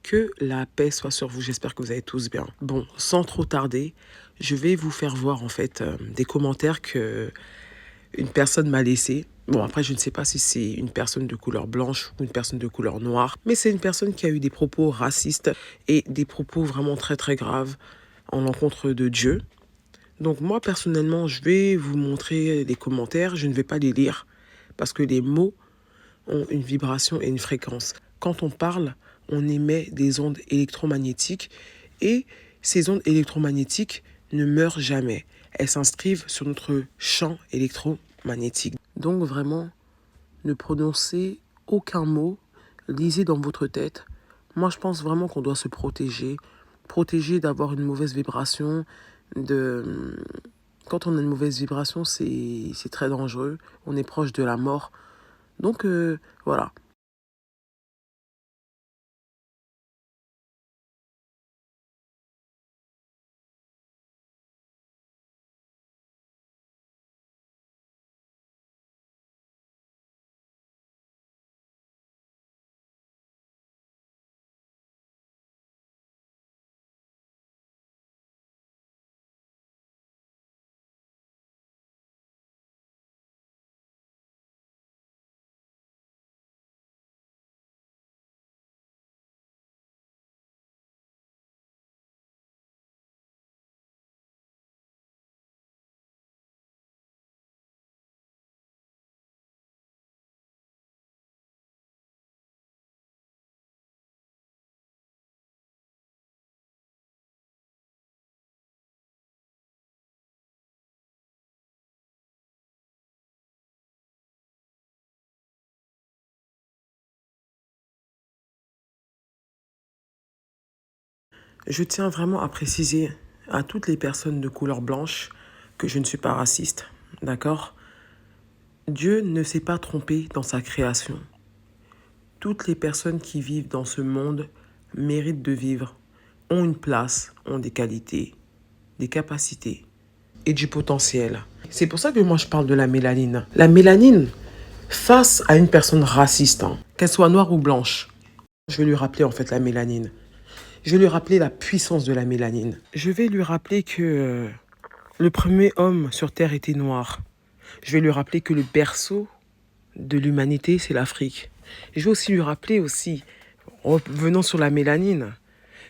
Que la paix soit sur vous, j'espère que vous allez tous bien. Bon, sans trop tarder, je vais vous faire voir en fait des commentaires que une personne m'a laissés. Bon, après, je ne sais pas si c'est une personne de couleur blanche ou une personne de couleur noire, mais c'est une personne qui a eu des propos racistes et des propos vraiment très très graves en l'encontre de Dieu. Donc moi, personnellement, je vais vous montrer les commentaires, je ne vais pas les lire parce que les mots ont une vibration et une fréquence. Quand on parle, on émet des ondes électromagnétiques et ces ondes électromagnétiques ne meurent jamais. Elles s'inscrivent sur notre champ électromagnétique. Donc vraiment, ne prononcez aucun mot, lisez dans votre tête. Moi, je pense vraiment qu'on doit se protéger. Protéger d'avoir une mauvaise vibration. Quand on a une mauvaise vibration, c'est très dangereux. On est proche de la mort. Donc voilà. Je tiens vraiment à préciser à toutes les personnes de couleur blanche que je ne suis pas raciste, d'accord? Dieu ne s'est pas trompé dans sa création. Toutes les personnes qui vivent dans ce monde méritent de vivre, ont une place, ont des qualités, des capacités et du potentiel. C'est pour ça que moi je parle de la mélanine. La mélanine, face à une personne raciste, qu'elle soit noire ou blanche, je vais lui rappeler en fait la mélanine. Je vais lui rappeler la puissance de la mélanine. Je vais lui rappeler que le premier homme sur Terre était noir. Je vais lui rappeler que le berceau de l'humanité, c'est l'Afrique. Je vais aussi lui rappeler aussi, revenons sur la mélanine,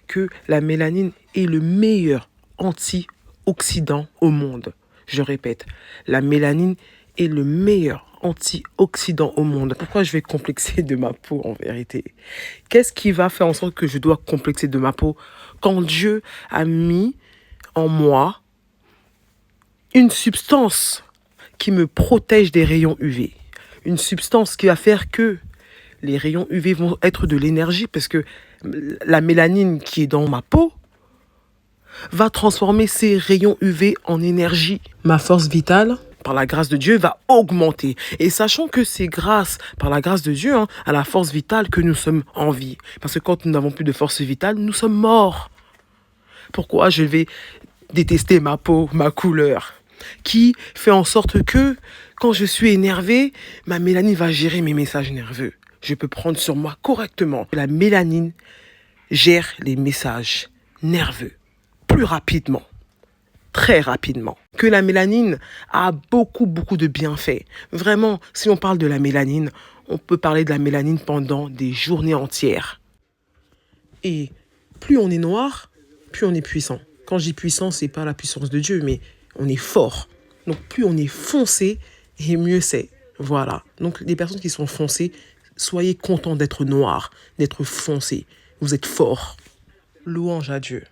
que la mélanine est le meilleur antioxydant au monde. Je répète, la mélanine est le meilleur antioxydant au monde. Pourquoi je vais complexer de ma peau en vérité? Qu'est-ce qui va faire en sorte que je dois complexer de ma peau quand Dieu a mis en moi une substance qui me protège des rayons UV? Une substance qui va faire que les rayons UV vont être de l'énergie parce que la mélanine qui est dans ma peau va transformer ces rayons UV en énergie. Ma force vitale, par la grâce de Dieu, va augmenter. Et sachant que c'est grâce, par la grâce de Dieu, à la force vitale que nous sommes en vie. Parce que quand nous n'avons plus de force vitale, nous sommes morts. Pourquoi je vais détester ma peau, ma couleur, qui fait en sorte que, quand je suis énervé, ma mélanine va gérer mes messages nerveux. Je peux prendre sur moi correctement. La mélanine gère les messages nerveux plus rapidement, très rapidement. Que la mélanine a beaucoup de bienfaits. Vraiment, si on parle de la mélanine, on peut parler de la mélanine pendant des journées entières. Et plus on est noir, plus on est puissant. Quand je dis puissant, c'est pas la puissance de Dieu, mais on est fort. Donc plus on est foncé, et mieux c'est. Voilà. Donc les personnes qui sont foncées, soyez contents d'être noirs, d'être foncés. Vous êtes forts. Louange à Dieu.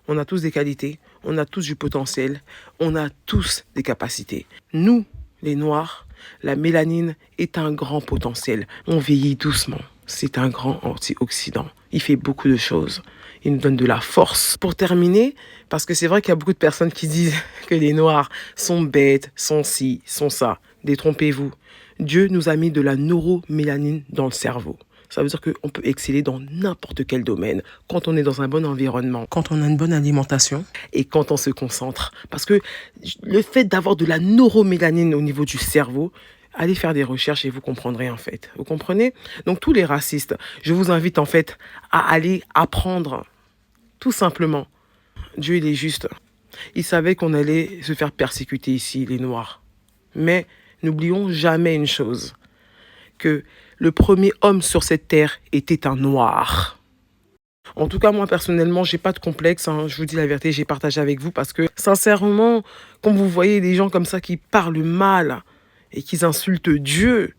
On a tous des qualités, on a tous du potentiel, on a tous des capacités. Nous, les noirs, la mélanine est un grand potentiel. On vieillit doucement. C'est un grand antioxydant. Il fait beaucoup de choses. Il nous donne de la force. Pour terminer, parce que c'est vrai qu'il y a beaucoup de personnes qui disent que les noirs sont bêtes, sont ci, sont ça. Détrompez-vous. Dieu nous a mis de la neuromélanine dans le cerveau. Ça veut dire qu'on peut exceller dans n'importe quel domaine quand on est dans un bon environnement, quand on a une bonne alimentation et quand on se concentre. Parce que le fait d'avoir de la neuromélanine au niveau du cerveau Allez faire des recherches et vous comprendrez en fait. Vous comprenez? Donc tous les racistes, je vous invite en fait à aller apprendre, tout simplement. Dieu, il est juste. Il savait qu'on allait se faire persécuter ici, les Noirs. Mais n'oublions jamais une chose, que le premier homme sur cette terre était un Noir. En tout cas, moi, personnellement, j'ai pas de complexe. Hein. Je vous dis la vérité, j'ai partagé avec vous parce que, sincèrement, quand vous voyez des gens comme ça qui parlent mal et qui insultent Dieu,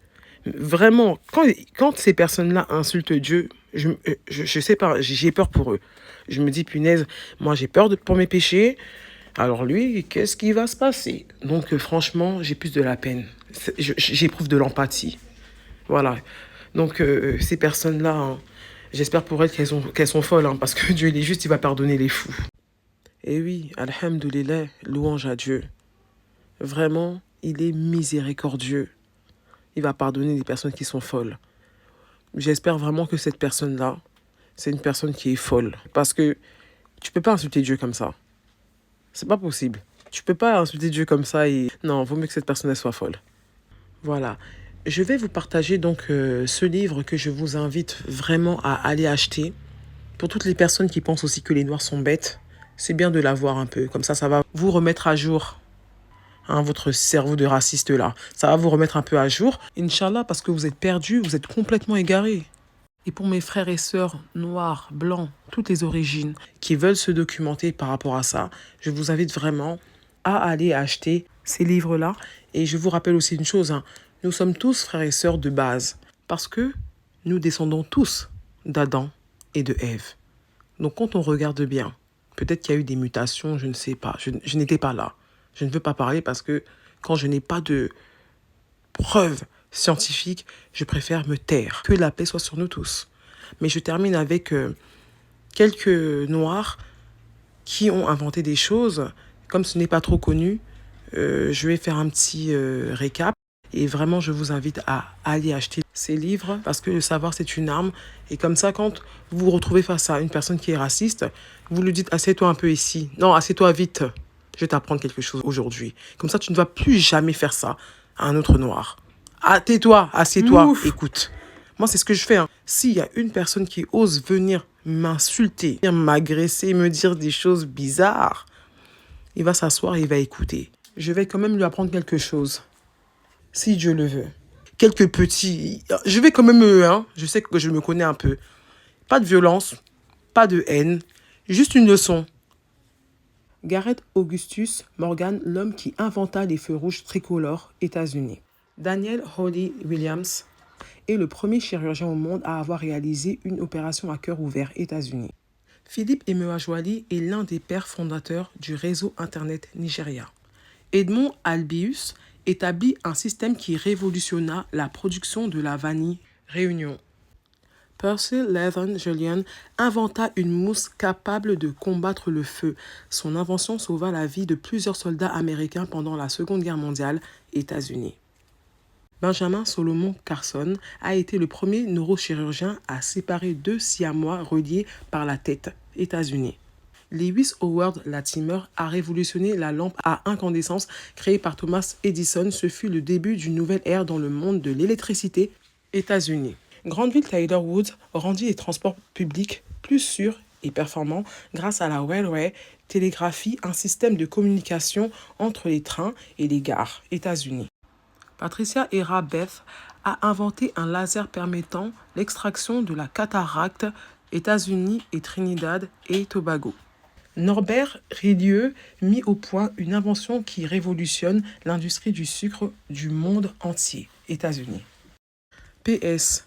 vraiment, quand ces personnes-là insultent Dieu, je sais pas, j'ai peur pour eux. Je me dis, punaise, moi, j'ai peur pour mes péchés. Alors lui, qu'est-ce qui va se passer? Donc, franchement, j'ai plus de la peine. J'éprouve de l'empathie. Voilà. Donc, ces personnes-là, hein, j'espère pour elles qu'elles sont folles, hein, parce que Dieu, il est juste, il va pardonner les fous. Et oui, alhamdoulilah, louange à Dieu. Vraiment, il est miséricordieux. Il va pardonner les personnes qui sont folles. J'espère vraiment que cette personne-là, c'est une personne qui est folle. Parce que tu peux pas insulter Dieu comme ça. C'est pas possible. Tu peux pas insulter Dieu comme ça et... Non, vaut mieux que cette personne soit folle. Voilà. Je vais vous partager donc ce livre que je vous invite vraiment à aller acheter. Pour toutes les personnes qui pensent aussi que les Noirs sont bêtes, c'est bien de l'avoir un peu. Comme ça va vous remettre à jour. Hein, votre cerveau de raciste là. Ça va vous remettre un peu à jour. Inch'Allah, parce que vous êtes perdus, vous êtes complètement égarés. Et pour mes frères et sœurs noirs, blancs, toutes les origines, qui veulent se documenter par rapport à ça, je vous invite vraiment à aller acheter ces livres-là. Et je vous rappelle aussi une chose, hein, nous sommes tous frères et sœurs de base, parce que nous descendons tous d'Adam et de Ève. Donc quand on regarde bien, peut-être qu'il y a eu des mutations, je ne sais pas, je n'étais pas là. Je ne veux pas parler parce que quand je n'ai pas de preuves scientifiques, je préfère me taire. Que la paix soit sur nous tous. Mais je termine avec quelques Noirs qui ont inventé des choses. Comme ce n'est pas trop connu, je vais faire un petit récap. Et vraiment, je vous invite à aller acheter ces livres parce que le savoir, c'est une arme. Et comme ça, quand vous vous retrouvez face à une personne qui est raciste, vous lui dites « assieds-toi un peu ici ». Non, assieds-toi vite. Je vais t'apprendre quelque chose aujourd'hui. Comme ça, tu ne vas plus jamais faire ça à un autre Noir. Ah, tais-toi, assieds-toi, écoute. Moi, c'est ce que je fais. Hein. S'il y a une personne qui ose venir m'insulter, m'agresser, me dire des choses bizarres, il va s'asseoir et il va écouter. Je vais quand même lui apprendre quelque chose. Si Dieu le veut. Quelques petits... Je vais quand même... je sais que je me connais un peu. Pas de violence, pas de haine, juste une leçon. Gareth Augustus Morgan, l'homme qui inventa les feux rouges tricolores, États-Unis. Daniel Holly Williams est le premier chirurgien au monde à avoir réalisé une opération à cœur ouvert, États-Unis. Philippe Emeagwali est l'un des pères fondateurs du réseau Internet Nigeria. Edmond Albius établit un système qui révolutionna la production de la vanille, Réunion. Percy Lethon Julian inventa une mousse capable de combattre le feu. Son invention sauva la vie de plusieurs soldats américains pendant la Seconde Guerre mondiale, États-Unis. Benjamin Solomon Carson a été le premier neurochirurgien à séparer deux siamois reliés par la tête, États-Unis. Lewis Howard Latimer a révolutionné la lampe à incandescence créée par Thomas Edison. Ce fut le début d'une nouvelle ère dans le monde de l'électricité, États-Unis. Granville Taylor Woods rendit les transports publics plus sûrs et performants grâce à la Railway Télégraphie, un système de communication entre les trains et les gares, États-Unis. Patricia Hera Beth a inventé un laser permettant l'extraction de la cataracte, États-Unis et Trinidad et Tobago. Norbert Ridieux mit au point une invention qui révolutionne l'industrie du sucre du monde entier, États-Unis. PS.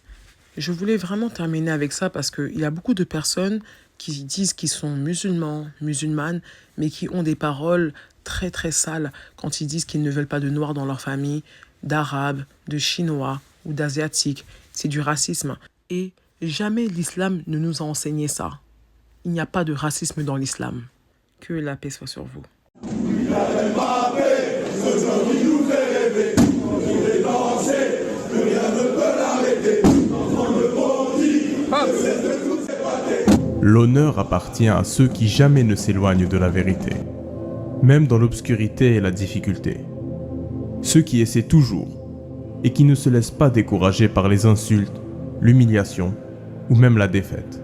Je voulais vraiment terminer avec ça parce qu'il y a beaucoup de personnes qui disent qu'ils sont musulmans, musulmanes, mais qui ont des paroles très très sales quand ils disent qu'ils ne veulent pas de noirs dans leur famille, d'arabes, de chinois ou d'asiatiques. C'est du racisme. Et jamais l'islam ne nous a enseigné ça. Il n'y a pas de racisme dans l'islam. Que la paix soit sur vous. L'honneur appartient à ceux qui jamais ne s'éloignent de la vérité, même dans l'obscurité et la difficulté. Ceux qui essaient toujours et qui ne se laisse pas décourager par les insultes, l'humiliation ou même la défaite.